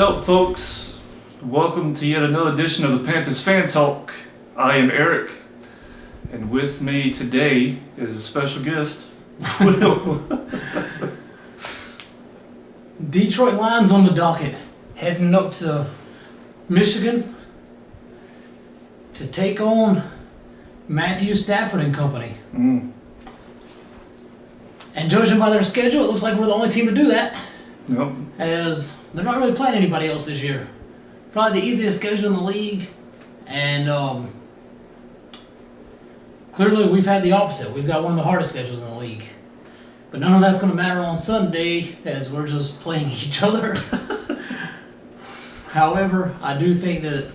up, folks? Welcome to yet another edition of the Panthers Fan Talk. I am Eric, and with me today is a special guest, Will. Detroit Lions on the docket, heading up to Michigan to take on Matthew Stafford and company. And judging by their schedule, it looks like we're the only team to do that. Yep. As they're not really playing anybody else this year. Probably the easiest schedule in the league. And clearly we've had the opposite. We've got one of the hardest schedules in the league. But none of that's going to matter on Sunday as we're just playing each other. However, I do think that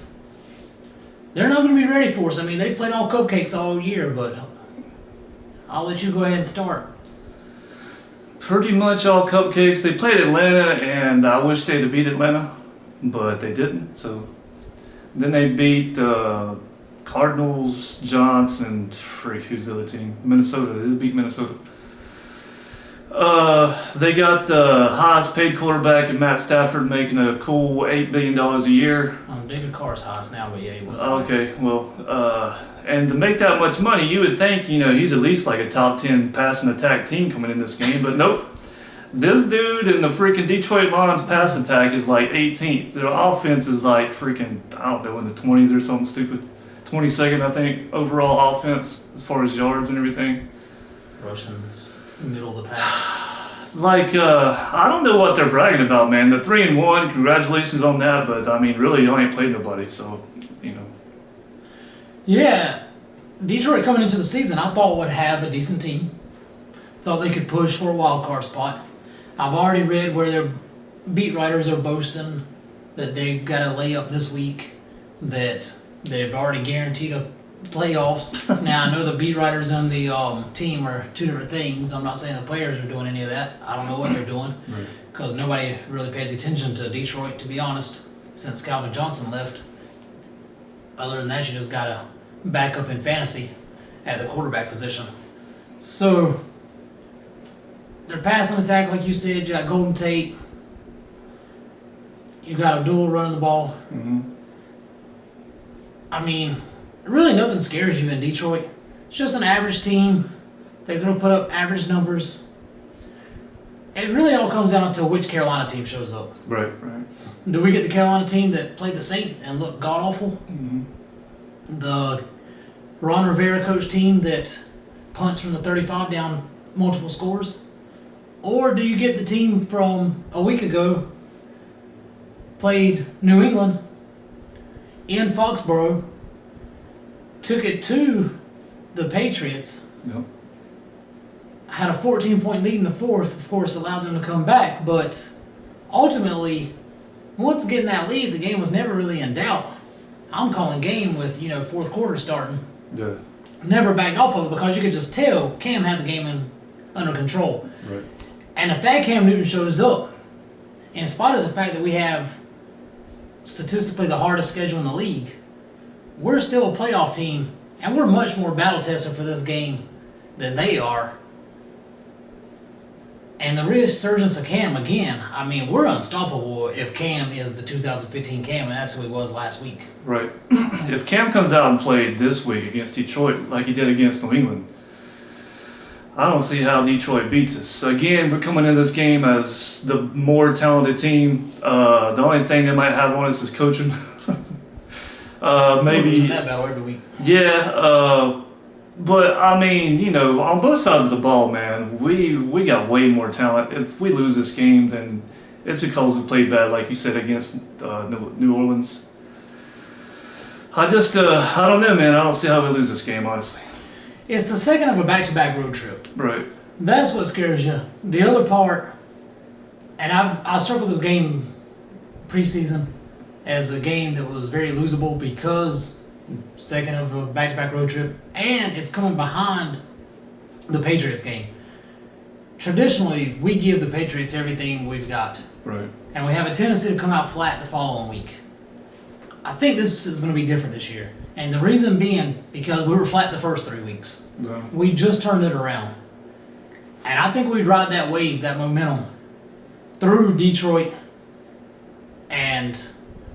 they're not going to be ready for us. I mean, they've played all cupcakes all year, but I'll let you go ahead and start. Pretty much all cupcakes. They played Atlanta, and I wish they'd have beat Atlanta, but they didn't. So then they beat Cardinals, Giants, and who's the other team? Minnesota. They beat Minnesota. They got the highest paid quarterback in Matt Stafford, making a cool $8 billion a year. David Carr's highest now, but yeah, he was. Okay, well, and to make that much money, you would think, he's at least like a top 10 passing attack team coming in this game, but nope. This dude in the freaking Detroit Lions pass attack is like 18th. Their offense is like freaking, I don't know, in the 20s or something stupid. 22nd, I think, overall offense as far as yards and everything. Russians, middle of the pack. I don't know what they're bragging about, man. The 3-1, congratulations on that, but I mean, really, y'all ain't played nobody, so, Yeah, Detroit coming into the season, I thought would have a decent team. Thought they could push for a wild card spot. I've already read where their beat writers are boasting that they've got a layup this week, that they've already guaranteed a playoffs. Now, I know the beat writers and the team are two different things. I'm not saying the players are doing any of that. I don't know what they're doing because nobody really pays attention to Detroit, to be honest, since Calvin Johnson left. Other than that, you just got to back up in fantasy at the quarterback position. So, their passing attack, like you said, you got Golden Tate. You got Abdullah running the ball. Mm-hmm. I mean, really nothing scares you in Detroit. It's just an average team. They're going to put up average numbers. It really all comes down to which Carolina team shows up. Right. Do we get the Carolina team that played the Saints and looked god-awful? Mm-hmm. The Ron Rivera coach team that punts from the 35 down multiple scores? Or do you get the team from a week ago, played New England in Foxborough, took it to the Patriots, Yep. had a 14-point lead in the fourth, of course, allowed them to come back, but ultimately, once getting that lead, the game was never really in doubt. I'm calling game with, fourth quarter starting. Yeah. Never backed off of it because you could just tell Cam had the game under control. Right. And if that Cam Newton shows up, in spite of the fact that we have statistically the hardest schedule in the league, we're still a playoff team, and we're much more battle-tested for this game than they are. And the resurgence of Cam, again, I mean, we're unstoppable if Cam is the 2015 Cam, and that's who he was last week. Right. If Cam comes out and played this week against Detroit like he did against New England, I don't see how Detroit beats us. Again, we're coming in this game as the more talented team. The only thing they might have on us is coaching. Maybe. We're losing that battle every week. Yeah. But, I mean, on both sides of the ball, man, we got way more talent. If we lose this game, then it's because we played bad, like you said, against New Orleans. I don't know, man. I don't see how we lose this game, honestly. It's the second of a back-to-back road trip. Right. That's what scares you. The other part, and I circled this game preseason as a game that was very losable because second of a back-to-back road trip, and it's coming behind the Patriots game. Traditionally, we give the Patriots everything we've got. Right. And we have a tendency to come out flat the following week. I think this is going to be different this year. And the reason being, because we were flat the first 3 weeks. Yeah. We just turned it around. And I think we'd ride that wave, that momentum, through Detroit And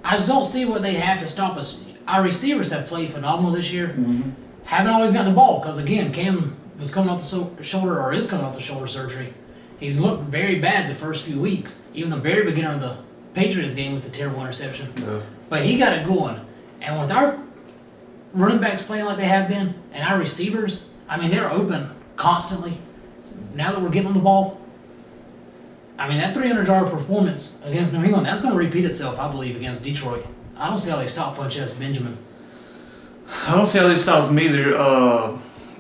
I just don't see what they have to stop us. Our receivers have played phenomenal this year. Mm-hmm. Haven't always gotten the ball because, again, Cam was coming off the shoulder or is coming off the shoulder surgery. He's looked very bad the first few weeks, even the very beginning of the Patriots game with the terrible interception. Yeah. But he got it going. And with our running backs playing like they have been and our receivers, I mean, they're open constantly. Now that we're getting on the ball, I mean, that 300-yard performance against New England, that's going to repeat itself, I believe, against Detroit. I don't see how they stop Funchess Benjamin. I don't see how they stop him either.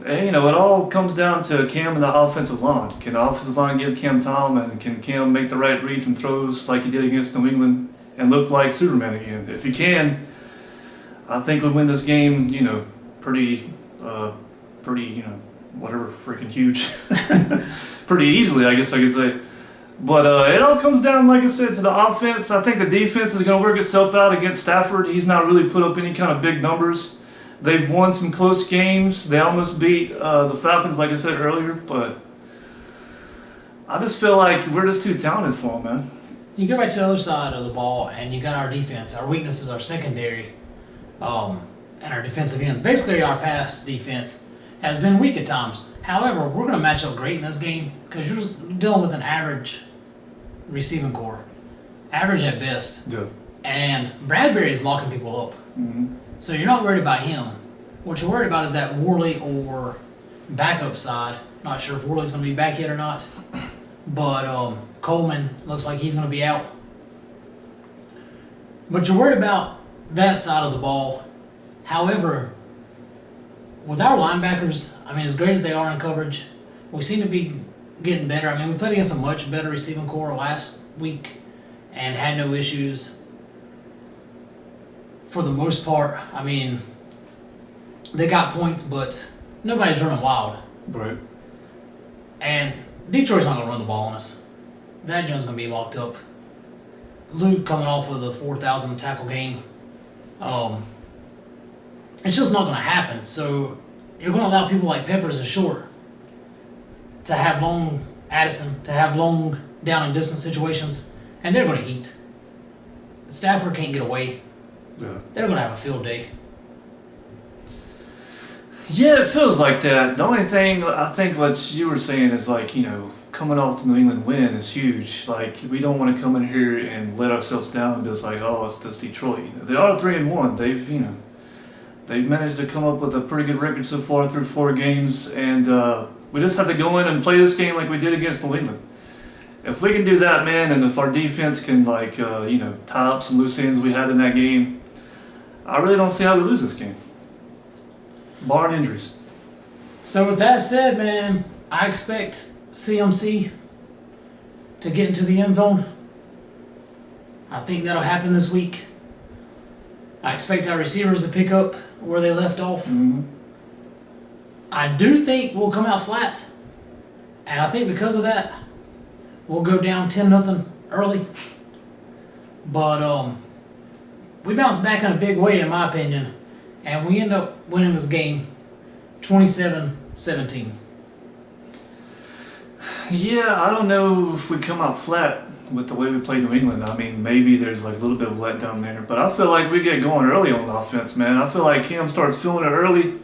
And, it all comes down to Cam and the offensive line. Can the offensive line give Cam time, and can Cam make the right reads and throws like he did against New England and look like Superman again? If he can, I think we win this game, pretty, whatever, freaking huge. Pretty easily, I guess I could say. But it all comes down, like I said, to the offense. I think the defense is going to work itself out against Stafford. He's not really put up any kind of big numbers. They've won some close games. They almost beat the Falcons, like I said earlier. But I just feel like we're just too talented for them, man. You go back to the other side of the ball, and you got our defense. Our weakness is our secondary, and our defensive ends. Basically, our pass defense has been weak at times. However, we're going to match up great in this game because you're dealing with an average receiving core. Average at best. Yeah. And Bradbury is locking people up. Mm-hmm. So you're not worried about him. What you're worried about is that Worley or backup side. Not sure if Worley's going to be back yet or not. But Coleman looks like he's going to be out. But you're worried about that side of the ball. However, with our linebackers, I mean, as great as they are in coverage, we seem to be getting better. I mean, we played against a much better receiving core last week and had no issues. For the most part, I mean, they got points, but nobody's running wild. Right. And Detroit's not going to run the ball on us. That Jones going to be locked up. Luke coming off of the 4,000 tackle game. It's just not going to happen. So you're going to allow people like Peppers and Short to have long, Addison, to have long down and distance situations, and they're going to eat. Stafford can't get away. Yeah. They're going to have a field day. Yeah, it feels like that. The only thing I think what you were saying is like, coming off the New England win is huge. Like, we don't want to come in here and let ourselves down and just like, oh, it's just Detroit. They are 3-1. They've managed to come up with a pretty good record so far through 4 games, and we just have to go in and play this game like we did against New England. If we can do that, man, and if our defense can tie up some loose ends we had in that game, I really don't see how we lose this game, barring injuries. So with that said, man, I expect CMC to get into the end zone. I think that'll happen this week. I expect our receivers to pick up where they left off. Mm-hmm. I do think we'll come out flat. And I think because of that, we'll go down 10-0 early. But we bounce back in a big way, in my opinion. And we end up winning this game 27-17. Yeah, I don't know if we come out flat with the way we played New England. I mean, maybe there's like a little bit of letdown there, but I feel like we get going early on offense, man. I feel like Cam starts feeling it early.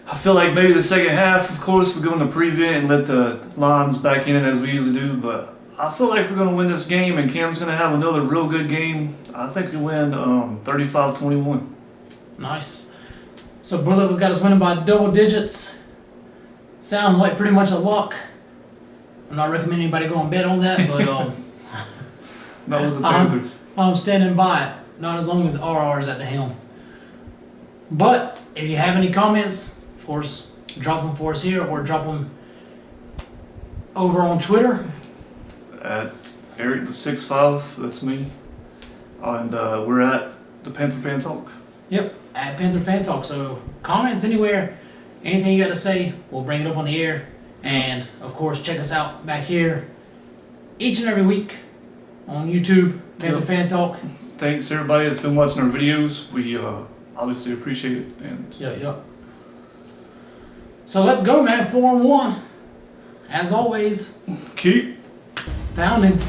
I feel like maybe the second half, of course, we go in the prevent and let the lines back in it as we usually do, but I feel like we're going to win this game and Cam's going to have another real good game. I think we win 35-21. Nice. So Brother's got us winning by double digits. Sounds like pretty much a lock. I'm not recommending anybody go and bet on that, but Not with the Panthers. I'm standing by it. Not as long as RR is at the helm. But if you have any comments, of course, drop them for us here or drop them over on Twitter. At Eric the 6'5", that's me. And we're at the Panther Fan Talk. Yep, at Panther Fan Talk. So comments anywhere, anything you got to say, we'll bring it up on the air. And, of course, check us out back here each and every week on YouTube, Panther Fan Talk. Thanks, everybody that's been watching our videos. We obviously appreciate it. And Yep. So let's go, man. 4-1. As always, keep pounding.